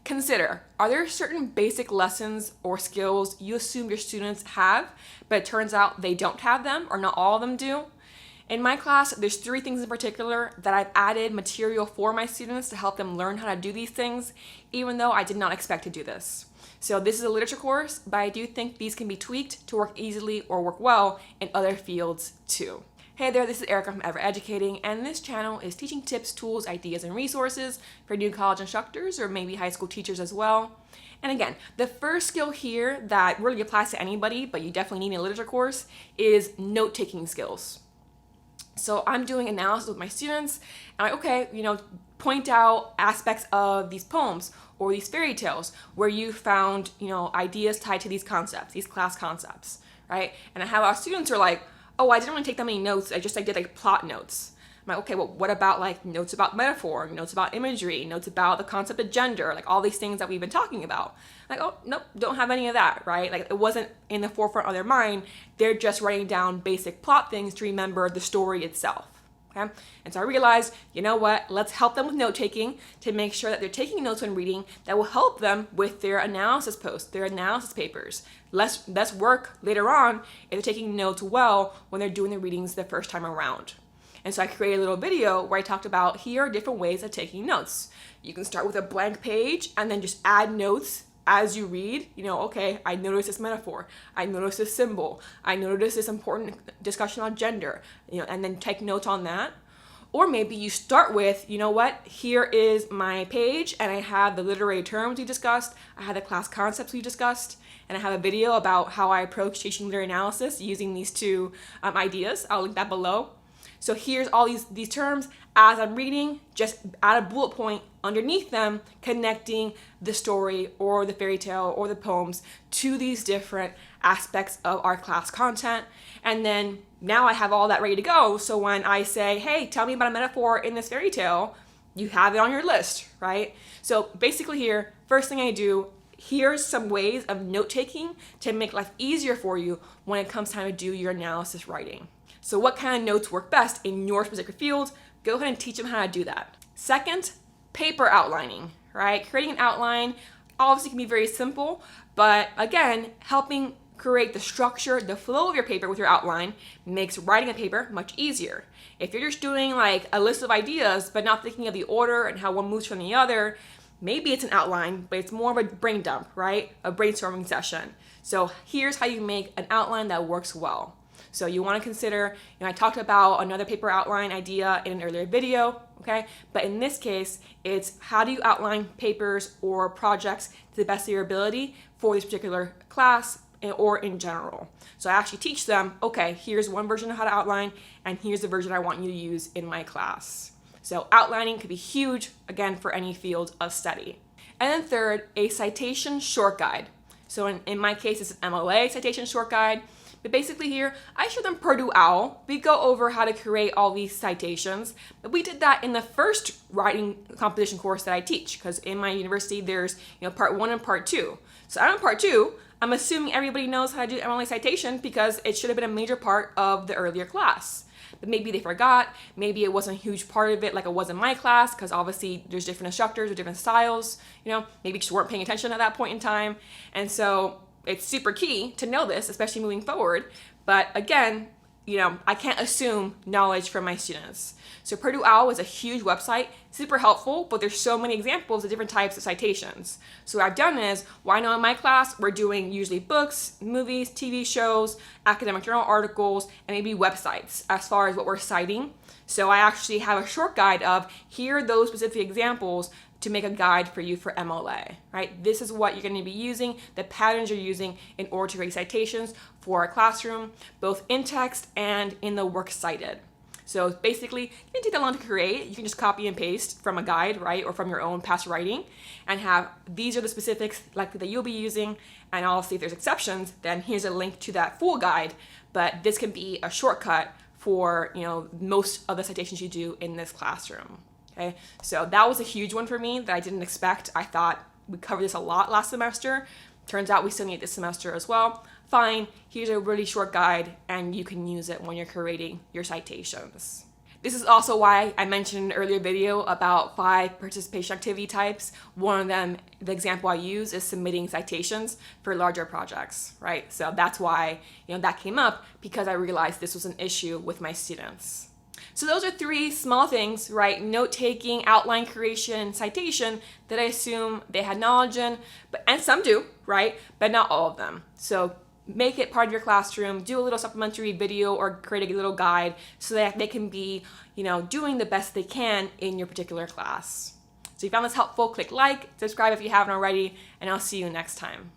Consider, are there certain basic lessons or skills you assume your students have, but it turns out they don't have them, or not all of them do? In my class, there's 3 things in particular that I've added material for my students to help them learn how to do these things, even though I did not expect to do this. So this is a literature course, but I do think these can be tweaked to work easily or work well in other fields too. Hey there, this is Erica from Ever Educating, and this channel is teaching tips, tools, ideas, and resources for new college instructors or maybe high school teachers as well. And again, the first skill here that really applies to anybody, but you definitely need in a literature course, is note-taking skills. So I'm doing analysis with my students, and point out aspects of these poems or these fairy tales where you found, ideas tied to these concepts, these class concepts, right? And I have our students are like, oh, I didn't really take that many notes. I did plot notes. I'm like, okay, well, what about notes about metaphor, notes about imagery, notes about the concept of gender, all these things that we've been talking about. Oh, nope, don't have any of that, right? It wasn't in the forefront of their mind. They're just writing down basic plot things to remember the story itself. Okay? And so I realized, you know what, let's help them with note-taking to make sure that they're taking notes when reading that will help them with their analysis posts, their analysis papers. Less work later on if they're taking notes well when they're doing the readings the first time around. And so I created a little video where I talked about here are different ways of taking notes. You can start with a blank page and then just add notes as you read. Okay, I noticed this metaphor. I noticed this symbol. I noticed this important discussion on gender, and then take notes on that. Or maybe you start with, here is my page and I have the literary terms we discussed, I have the class concepts we discussed, and I have a video about how I approach teaching literary analysis using these 2 ideas. I'll link that below. So here's all these terms. As I'm reading, just add a bullet point underneath them connecting the story or the fairy tale or the poems to these different aspects of our class content. And then now I have all that ready to go. So when I say, hey, tell me about a metaphor in this fairy tale, you have it on your list, right? So basically here, first thing I do, here's some ways of note-taking to make life easier for you when it comes time to do your analysis writing. So what kind of notes work best in your specific field? Go ahead and teach them how to do that. Second, paper outlining, right? Creating an outline obviously can be very simple, but again, helping create the structure, the flow of your paper with your outline makes writing a paper much easier. If you're just doing a list of ideas, but not thinking of the order and how one moves from the other, maybe it's an outline, but it's more of a brain dump, right? A brainstorming session. So here's how you make an outline that works well. So you want to consider, I talked about another paper outline idea in an earlier video, okay? But in this case, it's how do you outline papers or projects to the best of your ability for this particular class or in general. So I actually teach them, okay, here's one version of how to outline, and here's the version I want you to use in my class. So outlining could be huge, again, for any field of study. And then third, a citation short guide. So in my case, it's an MLA citation short guide. But basically here, I show them Purdue OWL. We go over how to create all these citations. But we did that in the first writing composition course that I teach, because in my university, there's part 1 and part 2. So I'm in part 2. I'm assuming everybody knows how to do MLA citation because it should have been a major part of the earlier class. But maybe they forgot, maybe it wasn't a huge part of it like it was in my class, because obviously there's different instructors with different styles, maybe just weren't paying attention at that point in time. And so it's super key to know this, especially moving forward. But again, I can't assume knowledge from my students. So Purdue OWL is a huge website, super helpful, but there's so many examples of different types of citations. So what I've done is, I know in my class, we're doing usually books, movies, TV shows, academic journal articles, and maybe websites as far as what we're citing. So I actually have a short guide of, here are those specific examples to make a guide for you for MLA, right? This is what you're going to be using, the patterns you're using in order to create citations for a classroom, both in text and in the works cited. So basically, it didn't take that long to create. You can just copy and paste from a guide, right? Or from your own past writing and have, these are the specifics likely that you'll be using. And obviously if there's exceptions, then here's a link to that full guide. But this can be a shortcut for, most of the citations you do in this classroom. Okay, so that was a huge one for me that I didn't expect. I thought we covered this a lot last semester. Turns out we still need it this semester as well. Fine, here's a really short guide and you can use it when you're creating your citations. This is also why I mentioned in an earlier video about 5 participation activity types. One of them, the example I use, is submitting citations for larger projects, right? So that's why, that came up, because I realized this was an issue with my students. So those are 3 small things, right? Note-taking, outline creation, citation, that I assume they had knowledge in, and some do, right? But not all of them. So make it part of your classroom, do a little supplementary video or create a little guide so that they can be, doing the best they can in your particular class. So if you found this helpful, click like, subscribe if you haven't already, and I'll see you next time.